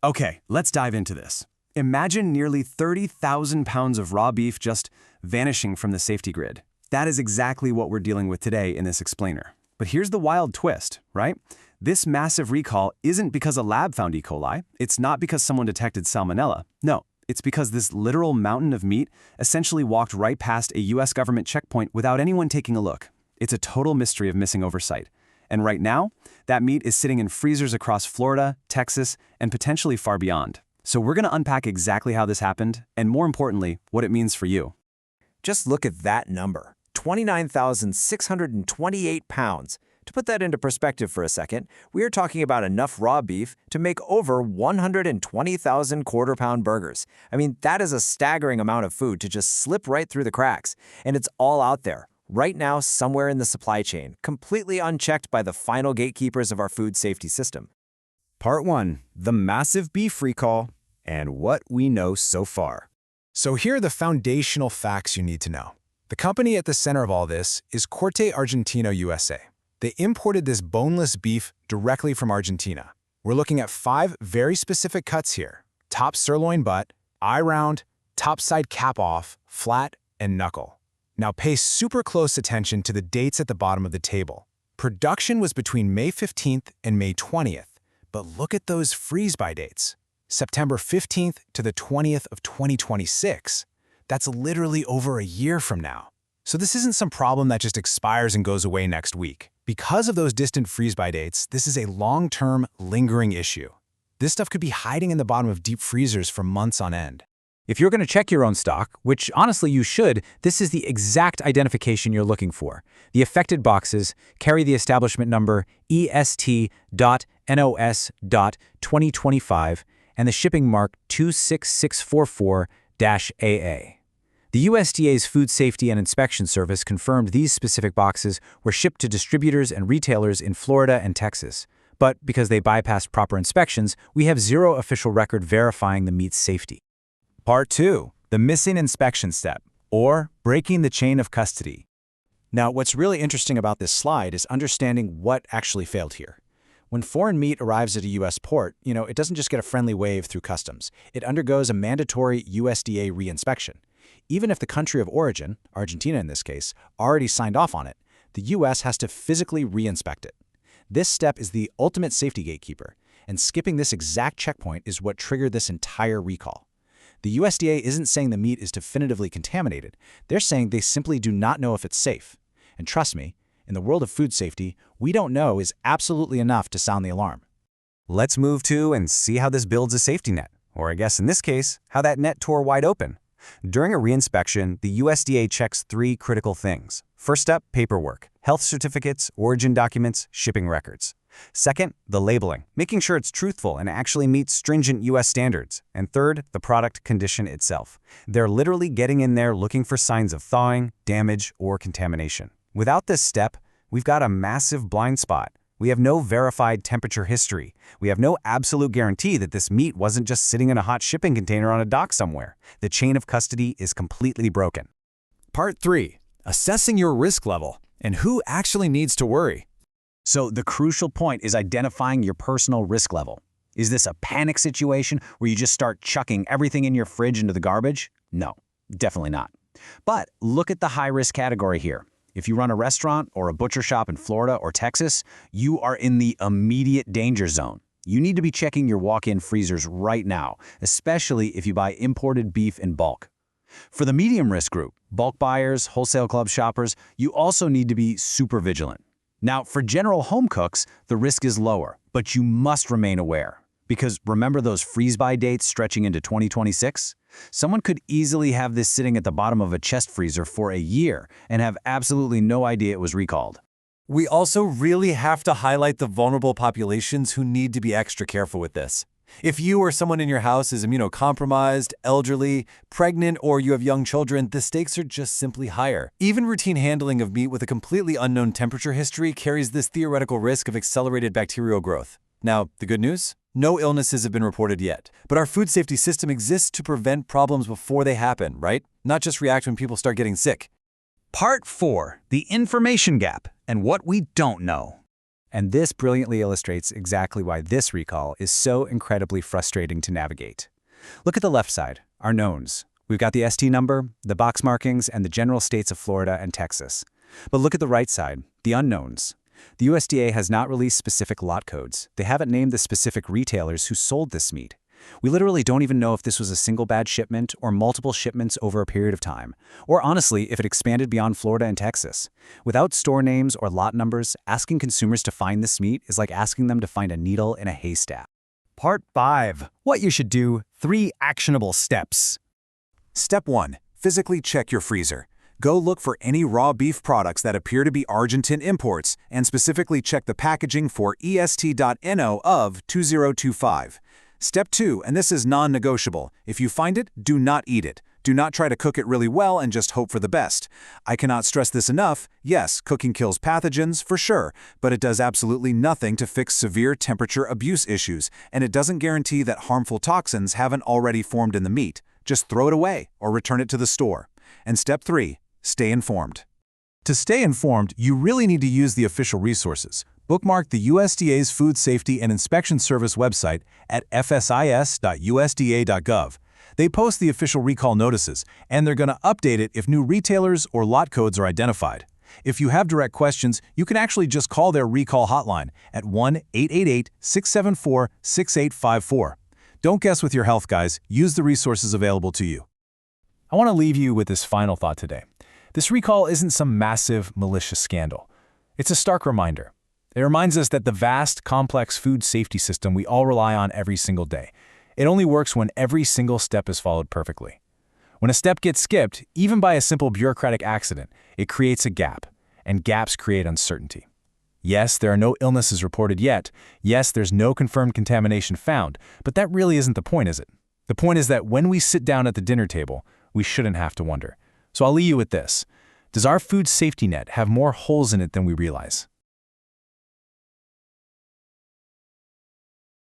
Okay, let's dive into this. Imagine nearly 30,000 pounds of raw beef just vanishing from the safety grid. That is exactly what we're dealing with today in this explainer. But here's the wild twist, right? This massive recall isn't because a lab found E. coli. It's not because someone detected salmonella. No, it's because this literal mountain of meat essentially walked right past a US government checkpoint without anyone taking a look. It's a total mystery of missing oversight. And right now, that meat is sitting in freezers across Florida, Texas, and potentially far beyond. So we're going to unpack exactly how this happened, and more importantly, what it means for you. Just look at that number, 29,628 pounds. To put that into perspective for a second, we are talking about enough raw beef to make over 120,000 quarter-pound burgers. I mean, that is a staggering amount of food to just slip right through the cracks. And it's all out there, right now somewhere in the supply chain, completely unchecked by the final gatekeepers of our food safety system. Part 1. The massive beef recall and what we know so far. So here are the foundational facts you need to know. The company at the center of all this is Corte Argentino USA. They imported this boneless beef directly from Argentina. We're looking at 5 very specific cuts here: top sirloin butt, eye round, topside cap off, flat, and knuckle. Now pay super close attention to the dates at the bottom of the table. Production was between May 15th and May 20th, but look at those freeze-by dates. September 15th to the 20th of 2026. That's literally over a year from now. So this isn't some problem that just expires and goes away next week. Because of those distant freeze-by dates, this is a long-term, lingering issue. This stuff could be hiding in the bottom of deep freezers for months on end. If you're going to check your own stock, which honestly you should, this is the exact identification you're looking for. The affected boxes carry the establishment number EST.NOS.2025 and the shipping mark 26644-AA. The USDA's Food Safety and Inspection Service confirmed these specific boxes were shipped to distributors and retailers in Florida and Texas. But because they bypassed proper inspections, we have zero official record verifying the meat's safety. Part 2. The missing inspection step, or breaking the chain of custody. Now, what's really interesting about this slide is understanding what actually failed here. When foreign meat arrives at a U.S. port, it doesn't just get a friendly wave through customs. It undergoes a mandatory USDA reinspection. Even if the country of origin, Argentina in this case, already signed off on it, the U.S. has to physically reinspect it. This step is the ultimate safety gatekeeper, and skipping this exact checkpoint is what triggered this entire recall. The USDA isn't saying the meat is definitively contaminated. They're saying they simply do not know if it's safe. And trust me, in the world of food safety, we don't know is absolutely enough to sound the alarm. Let's move to and see how this builds a safety net, or I guess in this case, how that net tore wide open. During a reinspection, the USDA checks 3 critical things. First up, paperwork, health certificates, origin documents, shipping records. Second, the labeling, making sure it's truthful and actually meets stringent US standards. And third, the product condition itself. They're literally getting in there looking for signs of thawing, damage, or contamination. Without this step, we've got a massive blind spot. We have no verified temperature history. We have no absolute guarantee that this meat wasn't just sitting in a hot shipping container on a dock somewhere. The chain of custody is completely broken. Part 3. Assessing your risk level and who actually needs to worry. So the crucial point is identifying your personal risk level. Is this a panic situation where you just start chucking everything in your fridge into the garbage? No, definitely not. But look at the high-risk category here. If you run a restaurant or a butcher shop in Florida or Texas, you are in the immediate danger zone. You need to be checking your walk-in freezers right now, especially if you buy imported beef in bulk. For the medium risk group, bulk buyers, wholesale club shoppers, you also need to be super vigilant. Now, for general home cooks, the risk is lower, but you must remain aware. Because remember those freeze-by dates stretching into 2026? Someone could easily have this sitting at the bottom of a chest freezer for a year and have absolutely no idea it was recalled. We also really have to highlight the vulnerable populations who need to be extra careful with this. If you or someone in your house is immunocompromised, elderly, pregnant, or you have young children, the stakes are just simply higher. Even routine handling of meat with a completely unknown temperature history carries this theoretical risk of accelerated bacterial growth. Now, the good news? No illnesses have been reported yet, but our food safety system exists to prevent problems before they happen, right? Not just react when people start getting sick. Part 4. The information gap and what we don't know. And this brilliantly illustrates exactly why this recall is so incredibly frustrating to navigate. Look at the left side, our knowns. We've got the ST number, the box markings, and the general states of Florida and Texas. But look at the right side, the unknowns. The USDA has not released specific lot codes. They haven't named the specific retailers who sold this meat. We literally don't even know if this was a single bad shipment or multiple shipments over a period of time, or honestly, if it expanded beyond Florida and Texas. Without store names or lot numbers, asking consumers to find this meat is like asking them to find a needle in a haystack. Part 5. What you should do. 3 actionable steps. Step 1. Physically check your freezer. Go look for any raw beef products that appear to be Argentine imports, and specifically check the packaging for EST.NO of 2025. Step 2, and this is non-negotiable. If you find it, do not eat it. Do not try to cook it really well and just hope for the best. I cannot stress this enough. Yes, cooking kills pathogens, for sure, but it does absolutely nothing to fix severe temperature abuse issues, and it doesn't guarantee that harmful toxins haven't already formed in the meat. Just throw it away or return it to the store. And step 3, stay informed. To stay informed, you really need to use the official resources. Bookmark the USDA's Food Safety and Inspection Service website at fsis.usda.gov. They post the official recall notices, and they're going to update it if new retailers or lot codes are identified. If you have direct questions, you can actually just call their recall hotline at 1-888-674-6854. Don't guess with your health, guys. Use the resources available to you. I want to leave you with this final thought today. This recall isn't some massive, malicious scandal. It's a stark reminder. It reminds us that the vast, complex food safety system we all rely on every single day, it only works when every single step is followed perfectly. When a step gets skipped, even by a simple bureaucratic accident, it creates a gap, and gaps create uncertainty. Yes, there are no illnesses reported yet. Yes, there's no confirmed contamination found, but that really isn't the point, is it? The point is that when we sit down at the dinner table, we shouldn't have to wonder. So I'll leave you with this. Does our food safety net have more holes in it than we realize?